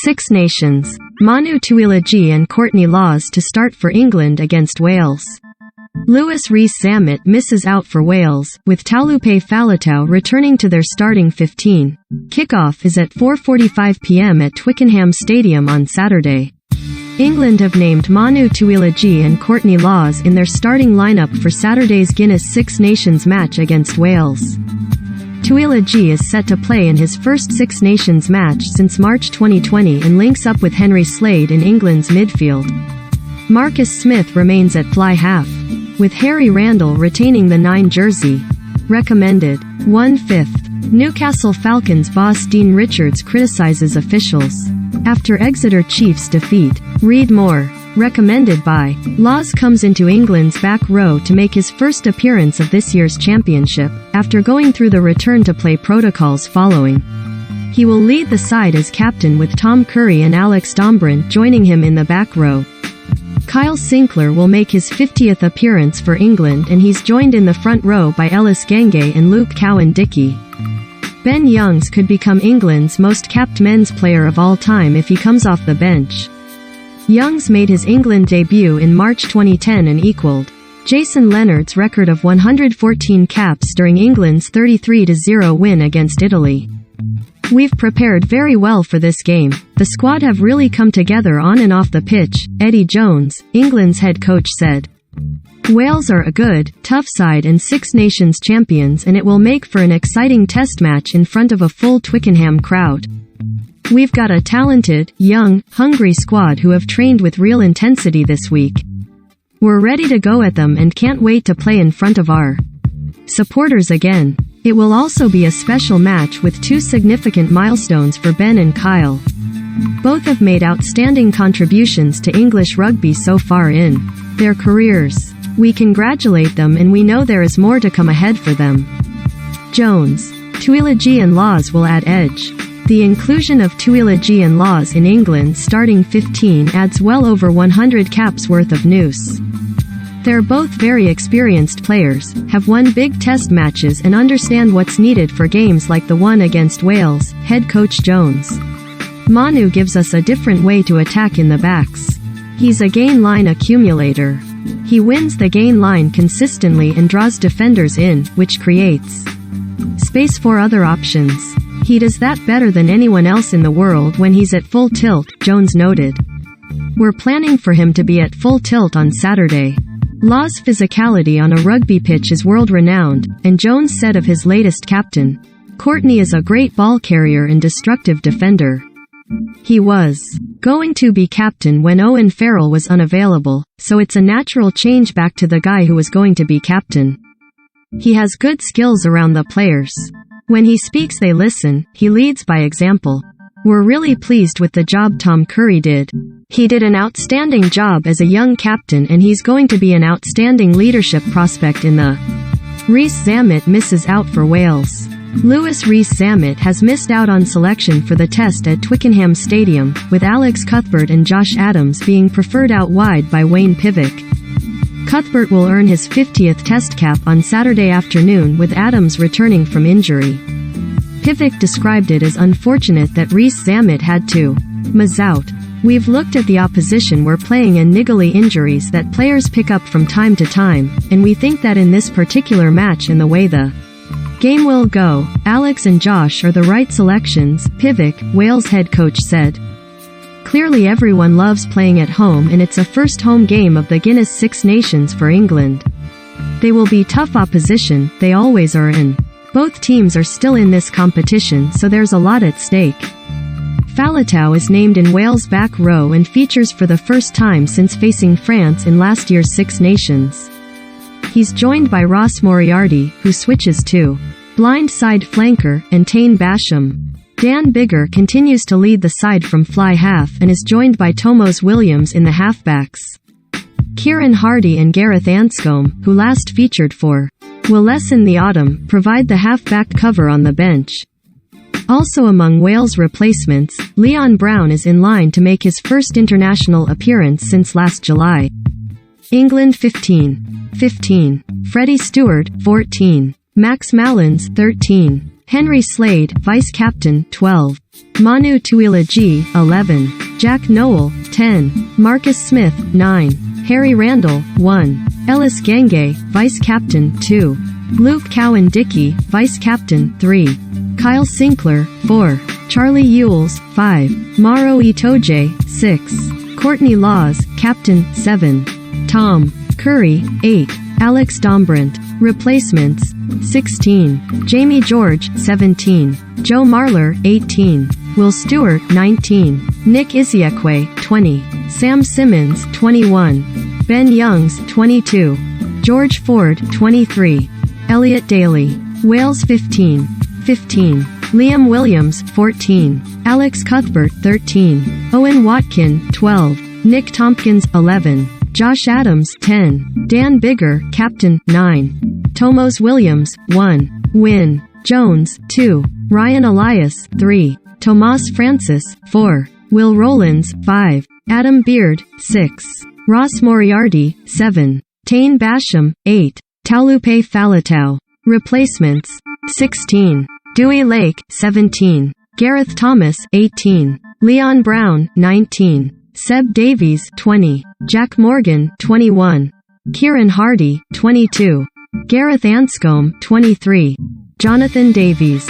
Six Nations. Manu Tuilagi and Courtney Laws to start for England against Wales. Lewis Rees-Zammit misses out for Wales, with Taulupe Faletau returning to their starting 15. Kickoff is at 4:45 p.m. at Twickenham Stadium on Saturday. England have named Manu Tuilagi and Courtney Laws in their starting lineup for Saturday's Guinness Six Nations match against Wales. Tuilagi is set to play in his first Six Nations match since March 2020 and links up with Henry Slade in England's midfield. Marcus Smith remains at fly half, with Harry Randall retaining the 9 jersey. Recommended. 1/5. Newcastle Falcons boss Dean Richards criticizes officials after Exeter Chiefs defeat. Read more. Recommended by. Laws comes into England's back row to make his first appearance of this year's championship, after going through the return-to-play protocols following. He will lead the side as captain with Tom Curry and Alex Dombrin joining him in the back row. Kyle Sinclair will make his 50th appearance for England and he's joined in the front row by Ellis Genge and Luke Cowan-Dickey. Ben Youngs could become England's most capped men's player of all time if he comes off the bench. Youngs made his England debut in March 2010 and equaled Jason Leonard's record of 114 caps during England's 33-0 win against Italy. We've prepared very well for this game. The squad have really come together on and off the pitch, Eddie Jones, England's head coach said. Wales are a good, tough side and Six Nations champions and it will make for an exciting test match in front of a full Twickenham crowd. We've got a talented, young, hungry squad who have trained with real intensity this week. We're ready to go at them and can't wait to play in front of our supporters again. It will also be a special match with 2 significant milestones for Ben and Kyle. Both have made outstanding contributions to English rugby so far in their careers. We congratulate them and we know there is more to come ahead for them. Jones. Tuilagi and Laws will add edge. The inclusion of Tuilagi and Laws in England's starting 15 adds well over 100 caps worth of news. They're both very experienced players, have won big test matches and understand what's needed for games like the one against Wales, head coach Jones. Manu gives us a different way to attack in the backs. He's a gain line accumulator. He wins the gain line consistently and draws defenders in, which creates space for other options. He does that better than anyone else in the world when he's at full tilt, Jones noted. We're planning for him to be at full tilt on Saturday. Laws' physicality on a rugby pitch is world-renowned, and Jones said of his latest captain, Courtney is a great ball carrier and destructive defender. He was going to be captain when Owen Farrell was unavailable, so it's a natural change back to the guy who was going to be captain. He has good skills around the players. When he speaks they listen, he leads by example. We're really pleased with the job Tom Curry did. He did an outstanding job as a young captain and he's going to be an outstanding leadership prospect in the Rees-Zammit misses out for Wales. Lewis Rees-Zammit has missed out on selection for the test at Twickenham Stadium, with Alex Cuthbert and Josh Adams being preferred out wide by Wayne Pivac. Cuthbert will earn his 50th test cap on Saturday afternoon with Adams returning from injury. Pivac described it as unfortunate that Rees-Zammit had to miss out. We've looked at the opposition we're playing and niggly injuries that players pick up from time to time, and we think that in this particular match and the way the game will go, Alex and Josh are the right selections, Pivac, Wales head coach said. Clearly everyone loves playing at home and it's a first home game of the Guinness Six Nations for England. They will be tough opposition, they always are in. Both teams are still in this competition so there's a lot at stake. Faletau is named in Wales' back row and features for the first time since facing France in last year's Six Nations. He's joined by Ross Moriarty, who switches to blind side flanker, and Tane Basham. Dan Biggar continues to lead the side from fly half and is joined by Tomos Williams in the halfbacks. Kieran Hardy and Gareth Anscombe, who last featured for Wales in the autumn, provide the half-back cover on the bench. Also among Wales' replacements, Leon Brown is in line to make his first international appearance since last July. England 15. Freddie Stewart, 14. Max Malins, 13. Henry Slade, Vice Captain, 12. Manu Tuilagi, 11. Jack Noel, 10. Marcus Smith, 9. Harry Randall, 1. Ellis Gange, Vice Captain, 2. Luke Cowan-Dickey, Vice Captain, 3. Kyle Sinclair, 4. Charlie Ewells, 5. Mauro Itoje, 6. Courtney Laws, Captain, 7. Tom Curry, 8. Alex Dombrant. Replacements: 16. Jamie George, 17. Joe Marler, 18. Will Stewart, 19. Nick Isiekwe, 20. Sam Simmons, 21. Ben Youngs, 22. George Ford, 23. Elliot Daly. Wales, 15. 15. Liam Williams, 14. Alex Cuthbert, 13. Owen Watkin, 12. Nick Tompkins, 11. Josh Adams, 10. Dan Bigger, Captain, 9. Tomos Williams, 1. Wynne Jones, 2. Ryan Elias, 3. Tomas Francis, 4. Will Rowlands, 5. Adam Beard, 6. Ross Moriarty, 7. Tane Basham, 8. Taulupe Falatau. Replacements: 16. Dewey Lake, 17. Gareth Thomas, 18. Leon Brown, 19. Seb Davies, 20. Jack Morgan, 21. Kieran Hardy, 22. Gareth Anscombe, 23. Jonathan Davies.